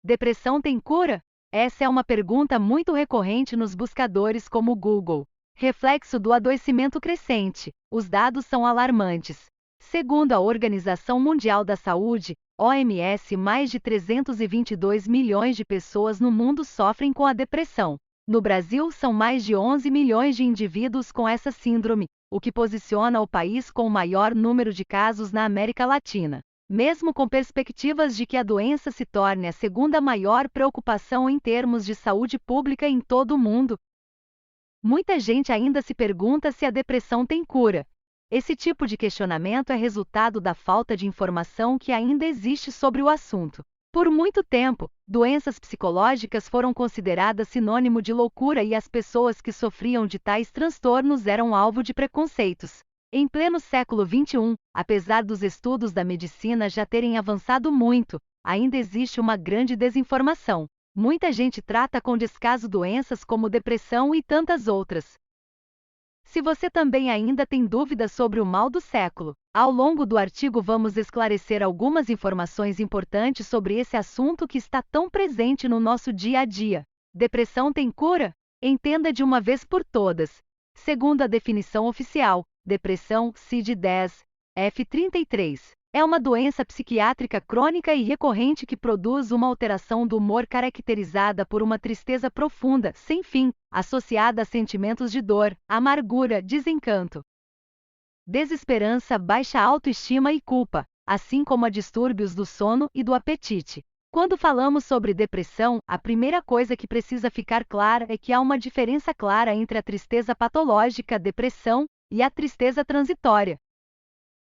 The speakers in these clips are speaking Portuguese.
Depressão tem cura? Essa é uma pergunta muito recorrente nos buscadores como o Google. Reflexo do adoecimento crescente. Os dados são alarmantes. Segundo a Organização Mundial da Saúde, OMS, mais de 322 milhões de pessoas no mundo sofrem com a depressão. No Brasil, são mais de 11 milhões de indivíduos com essa síndrome, o que posiciona o país com o maior número de casos na América Latina. Mesmo com perspectivas de que a doença se torne a segunda maior preocupação em termos de saúde pública em todo o mundo, muita gente ainda se pergunta se a depressão tem cura. Esse tipo de questionamento é resultado da falta de informação que ainda existe sobre o assunto. Por muito tempo, doenças psicológicas foram consideradas sinônimo de loucura e as pessoas que sofriam de tais transtornos eram alvo de preconceitos. Em pleno século XXI, apesar dos estudos da medicina já terem avançado muito, ainda existe uma grande desinformação. Muita gente trata com descaso doenças como depressão e tantas outras. Se você também ainda tem dúvidas sobre o mal do século, ao longo do artigo vamos esclarecer algumas informações importantes sobre esse assunto que está tão presente no nosso dia a dia. Depressão tem cura? Entenda de uma vez por todas. Segundo a definição oficial, depressão, CID-10, F33, é uma doença psiquiátrica crônica e recorrente que produz uma alteração do humor caracterizada por uma tristeza profunda, sem fim, associada a sentimentos de dor, amargura, desencanto, desesperança, baixa autoestima e culpa, assim como a distúrbios do sono e do apetite. Quando falamos sobre depressão, a primeira coisa que precisa ficar clara é que há uma diferença clara entre a tristeza patológica, depressão, e a tristeza transitória.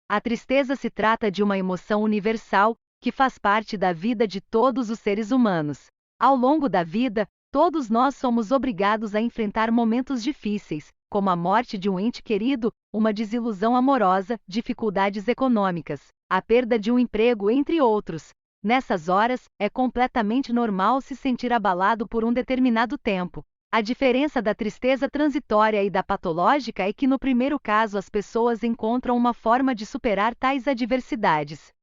A tristeza se trata de uma emoção universal, que faz parte da vida de todos os seres humanos. Ao longo da vida, todos nós somos obrigados a enfrentar momentos difíceis, como a morte de um ente querido, uma desilusão amorosa, dificuldades econômicas, a perda de um emprego, entre outros. Nessas horas, é completamente normal se sentir abalado por um determinado tempo. A diferença da tristeza transitória e da patológica é que no primeiro caso as pessoas encontram uma forma de superar tais adversidades.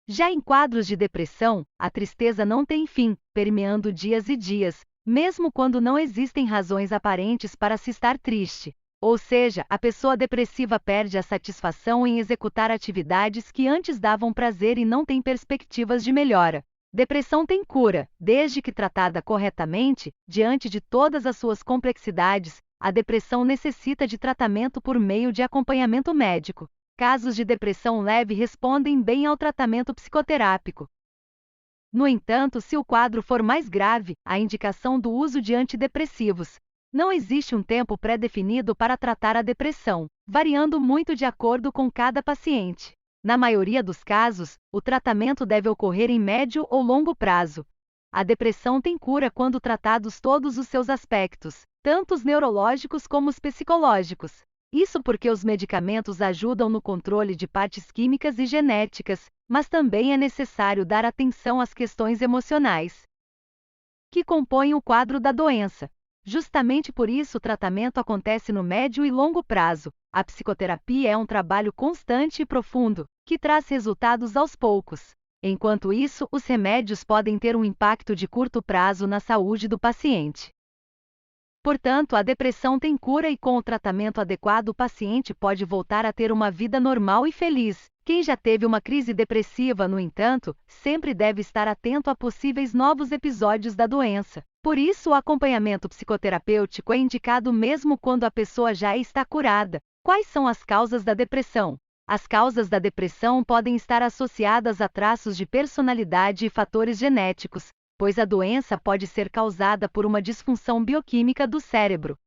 Já em quadros de depressão, a tristeza não tem fim, permeando dias e dias, mesmo quando não existem razões aparentes para se estar triste. Ou seja, a pessoa depressiva perde a satisfação em executar atividades que antes davam prazer e não tem perspectivas de melhora. Depressão tem cura, desde que tratada corretamente, diante de todas as suas complexidades, a depressão necessita de tratamento por meio de acompanhamento médico. Casos de depressão leve respondem bem ao tratamento psicoterápico. No entanto, se o quadro for mais grave, há indicação do uso de antidepressivos. Não existe um tempo pré-definido para tratar a depressão, variando muito de acordo com cada paciente. Na maioria dos casos, o tratamento deve ocorrer em médio ou longo prazo. A depressão tem cura quando tratados todos os seus aspectos, tanto os neurológicos como os psicológicos. Isso porque os medicamentos ajudam no controle de partes químicas e genéticas, mas também é necessário dar atenção às questões emocionais que compõem o quadro da doença. Justamente por isso o tratamento acontece no médio e longo prazo. A psicoterapia é um trabalho constante e profundo, que traz resultados aos poucos. Enquanto isso, os remédios podem ter um impacto de curto prazo na saúde do paciente. Portanto, a depressão tem cura e com o tratamento adequado o paciente pode voltar a ter uma vida normal e feliz. Quem já teve uma crise depressiva, no entanto, sempre deve estar atento a possíveis novos episódios da doença. Por isso, o acompanhamento psicoterapêutico é indicado mesmo quando a pessoa já está curada. Quais são as causas da depressão? As causas da depressão podem estar associadas a traços de personalidade e fatores genéticos, pois a doença pode ser causada por uma disfunção bioquímica do cérebro.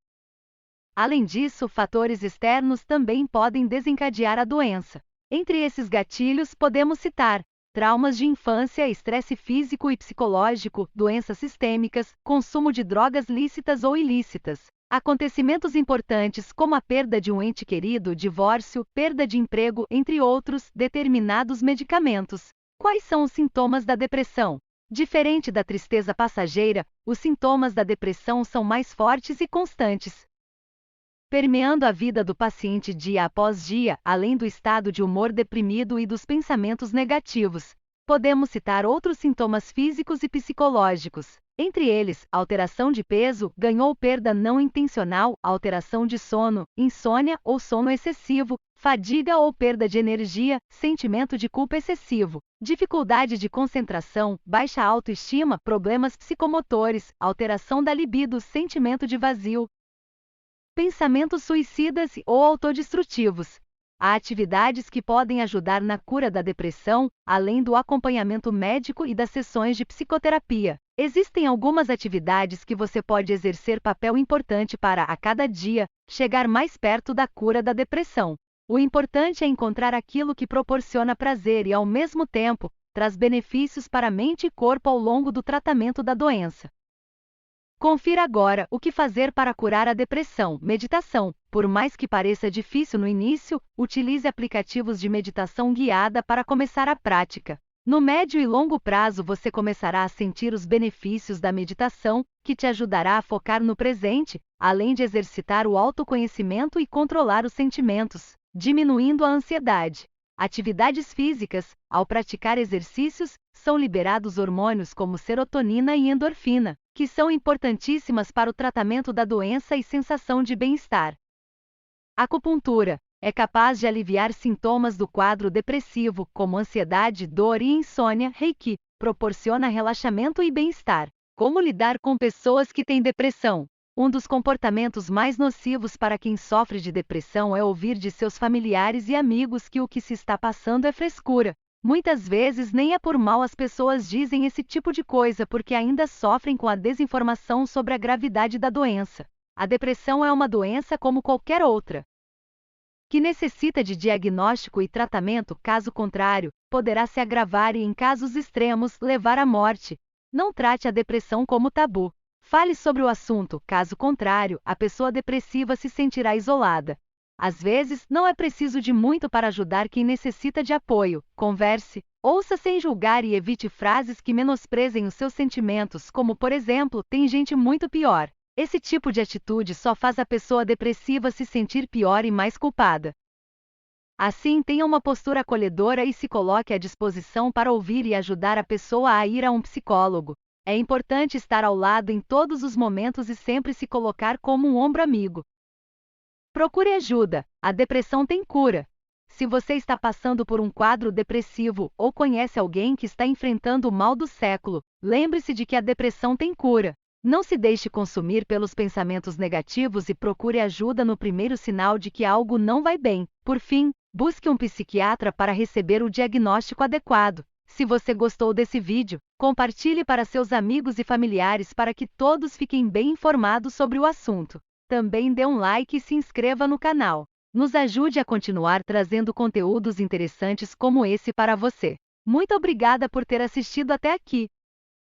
Além disso, fatores externos também podem desencadear a doença. Entre esses gatilhos podemos citar traumas de infância, estresse físico e psicológico, doenças sistêmicas, consumo de drogas lícitas ou ilícitas, acontecimentos importantes como a perda de um ente querido, divórcio, perda de emprego, entre outros, determinados medicamentos. Quais são os sintomas da depressão? Diferente da tristeza passageira, os sintomas da depressão são mais fortes e constantes, permeando a vida do paciente dia após dia, além do estado de humor deprimido e dos pensamentos negativos. Podemos citar outros sintomas físicos e psicológicos. Entre eles, alteração de peso, ganho ou perda não intencional, alteração de sono, insônia ou sono excessivo, fadiga ou perda de energia, sentimento de culpa excessivo, dificuldade de concentração, baixa autoestima, problemas psicomotores, alteração da libido, sentimento de vazio, pensamentos suicidas ou autodestrutivos. Há atividades que podem ajudar na cura da depressão, além do acompanhamento médico e das sessões de psicoterapia. Existem algumas atividades que você pode exercer papel importante para, a cada dia, chegar mais perto da cura da depressão. O importante é encontrar aquilo que proporciona prazer e, ao mesmo tempo, traz benefícios para a mente e corpo ao longo do tratamento da doença. Confira agora o que fazer para curar a depressão. Meditação. Por mais que pareça difícil no início, utilize aplicativos de meditação guiada para começar a prática. No médio e longo prazo você começará a sentir os benefícios da meditação, que te ajudará a focar no presente, além de exercitar o autoconhecimento e controlar os sentimentos, diminuindo a ansiedade. Atividades físicas. Ao praticar exercícios, são liberados hormônios como serotonina e endorfina, que são importantíssimas para o tratamento da doença e sensação de bem-estar. Acupuntura. É capaz de aliviar sintomas do quadro depressivo, como ansiedade, dor e insônia. Reiki proporciona relaxamento e bem-estar. Como lidar com pessoas que têm depressão? Um dos comportamentos mais nocivos para quem sofre de depressão é ouvir de seus familiares e amigos que o que se está passando é frescura. Muitas vezes nem é por mal as pessoas dizem esse tipo de coisa porque ainda sofrem com a desinformação sobre a gravidade da doença. A depressão é uma doença como qualquer outra, que necessita de diagnóstico e tratamento, caso contrário, poderá se agravar e, em casos extremos, levar à morte. Não trate a depressão como tabu. Fale sobre o assunto, caso contrário, a pessoa depressiva se sentirá isolada. Às vezes, não é preciso de muito para ajudar quem necessita de apoio. Converse, ouça sem julgar e evite frases que menosprezem os seus sentimentos, como, por exemplo, tem gente muito pior. Esse tipo de atitude só faz a pessoa depressiva se sentir pior e mais culpada. Assim, tenha uma postura acolhedora e se coloque à disposição para ouvir e ajudar a pessoa a ir a um psicólogo. É importante estar ao lado em todos os momentos e sempre se colocar como um ombro amigo. Procure ajuda. A depressão tem cura. Se você está passando por um quadro depressivo ou conhece alguém que está enfrentando o mal do século, lembre-se de que a depressão tem cura. Não se deixe consumir pelos pensamentos negativos e procure ajuda no primeiro sinal de que algo não vai bem. Por fim, busque um psiquiatra para receber o diagnóstico adequado. Se você gostou desse vídeo, compartilhe para seus amigos e familiares para que todos fiquem bem informados sobre o assunto. Também dê um like e se inscreva no canal. Nos ajude a continuar trazendo conteúdos interessantes como esse para você. Muito obrigada por ter assistido até aqui.